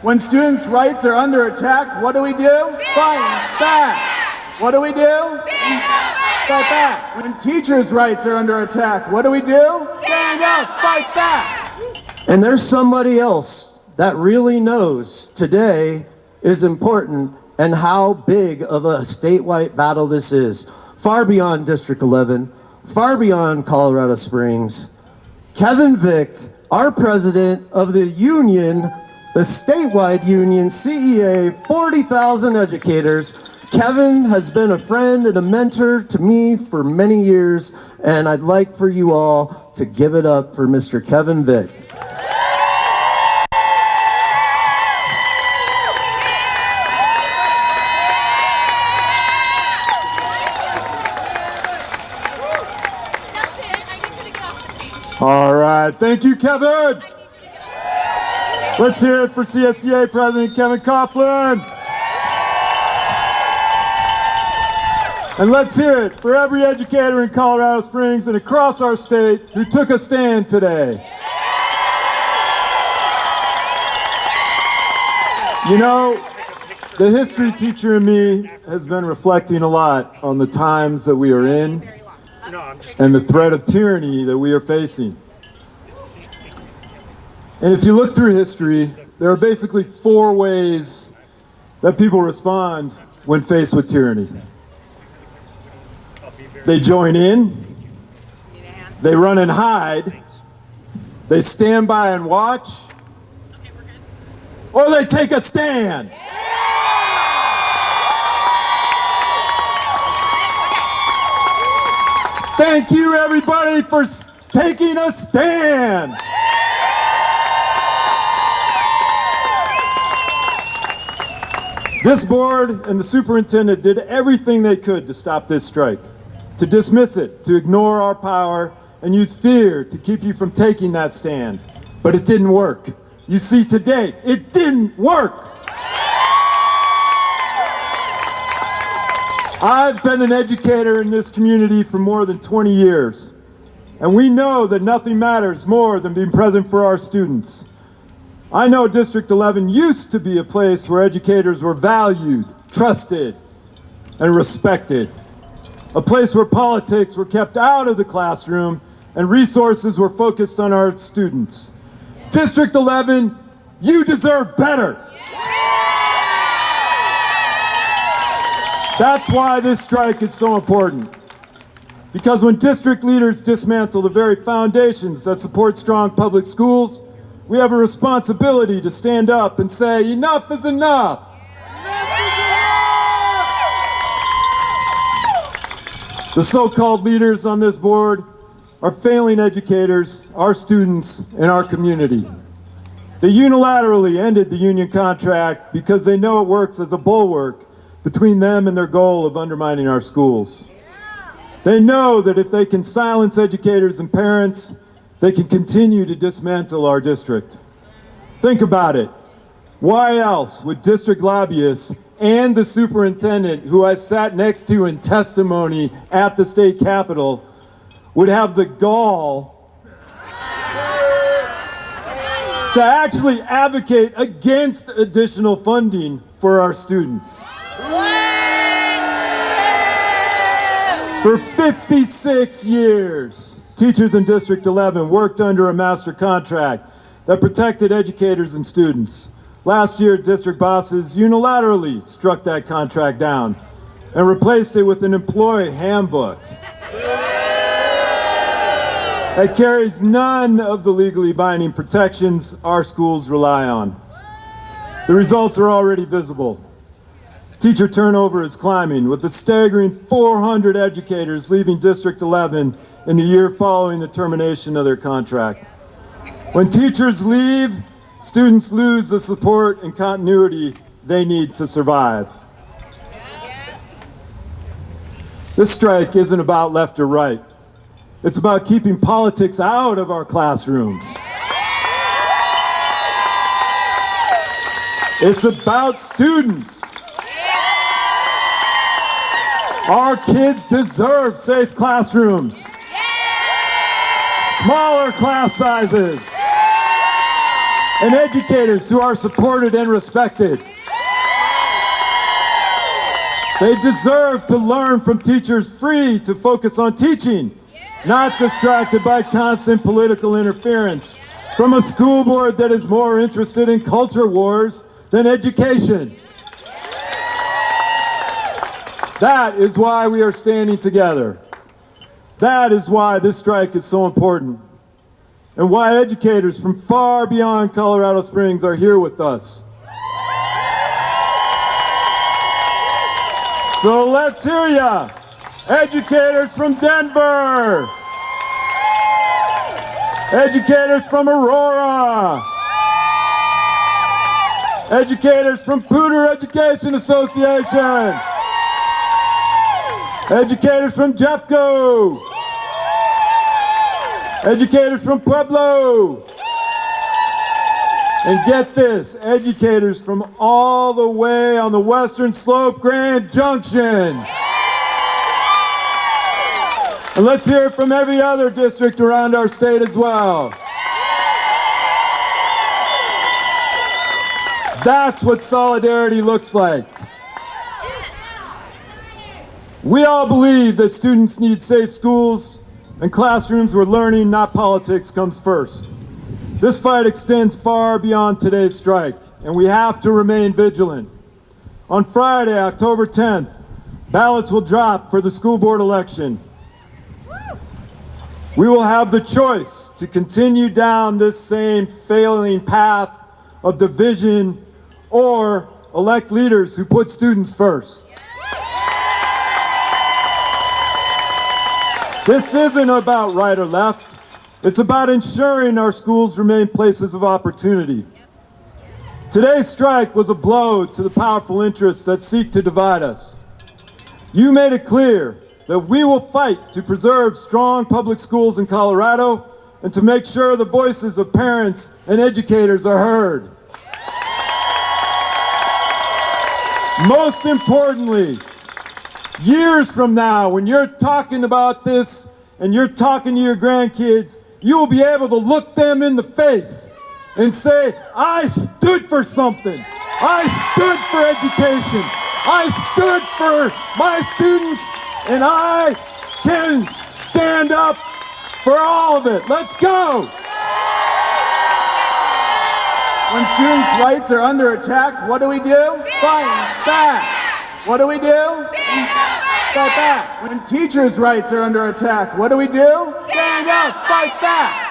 When students' rights are under attack, what do we do? Fight back! What do we do? Fight back! When teachers' rights are under attack, what do we do? Stand up! Fight back! And there's somebody else that really knows today is important and how big of a statewide battle this is. Far beyond District 11, far beyond Colorado Springs. Kevin Vick, our president of the union, the statewide union, CEA, 40,000 educators. Kevin has been a friend and a mentor to me for many years, and I'd like for you all to give it up for Mr. Kevin Vick. All right, thank you, Kevin. Let's hear it for CSEA President Kevin Coughlin. And let's hear it for every educator in Colorado Springs and across our state who took a stand today. You know, the history teacher in me has been reflecting a lot on the times that we are in and the threat of tyranny that we are facing. And if you look through history, there are basically 4 ways that people respond when faced with tyranny. They join in, they run and hide, they stand by and watch, or they take a stand. Thank you, everybody, for taking a stand. This board and the superintendent did everything they could to stop this strike, to dismiss it, to ignore our power, and use fear to keep you from taking that stand. But it didn't work. You see, today, it didn't work. I've been an educator in this community for more than 20 years, and we know that nothing matters more than being present for our students. I know District 11 used to be a place where educators were valued, trusted, and respected. A place where politics were kept out of the classroom and resources were focused on our students. District 11, you deserve better. That's why this strike is so important. Because when district leaders dismantle the very foundations that support strong public schools, we have a responsibility to stand up and say, enough is enough. The so-called leaders on this board are failing educators, our students, and our community. They unilaterally ended the union contract because they know it works as a bulwark between them and their goal of undermining our schools. They know that if they can silence educators and parents, they can continue to dismantle our district. Think about it. Why else would district lobbyists and the superintendent, who I sat next to in testimony at the state capitol, would have the gall to actually advocate against additional funding for our students? For 56 years, teachers in District 11 worked under a master contract that protected educators and students. Last year, district bosses unilaterally struck that contract down and replaced it with an employee handbook that carries none of the legally binding protections our schools rely on. The results are already visible. Teacher turnover is climbing, with a staggering 400 educators leaving District 11 in the year following the termination of their contract. When teachers leave, students lose the support and continuity they need to survive. This strike isn't about left or right. It's about keeping politics out of our classrooms. It's about students. Our kids deserve safe classrooms, smaller class sizes, and educators who are supported and respected. They deserve to learn from teachers free to focus on teaching, not distracted by constant political interference from a school board that is more interested in culture wars than education. That is why we are standing together. That is why this strike is so important, and why educators from far beyond Colorado Springs are here with us. So let's hear ya. Educators from Denver. Educators from Aurora. Educators from Pooter Education Association. Educators from Jeffco. Educators from Pueblo. And get this, educators from all the way on the Western Slope, Grand Junction. And let's hear it from every other district around our state as well. That's what solidarity looks like. We all believe that students need safe schools and classrooms where learning, not politics, comes first. This fight extends far beyond today's strike, and we have to remain vigilant. On Friday, October 10th, ballots will drop for the school board election. We will have the choice to continue down this same failing path of division or elect leaders who put students first. This isn't about right or left. It's about ensuring our schools remain places of opportunity. Today's strike was a blow to the powerful interests that seek to divide us. You made it clear that we will fight to preserve strong public schools in Colorado and to make sure the voices of parents and educators are heard. Most importantly, years from now, when you're talking about this and you're talking to your grandkids, you will be able to look them in the face and say, I stood for something. I stood for education. I stood for my students, and I can stand up for all of it. Let's go. When students' rights are under attack, what do we do? Fight back. What do we do? Fight back. When teachers' rights are under attack, what do we do? Stand up, fight back.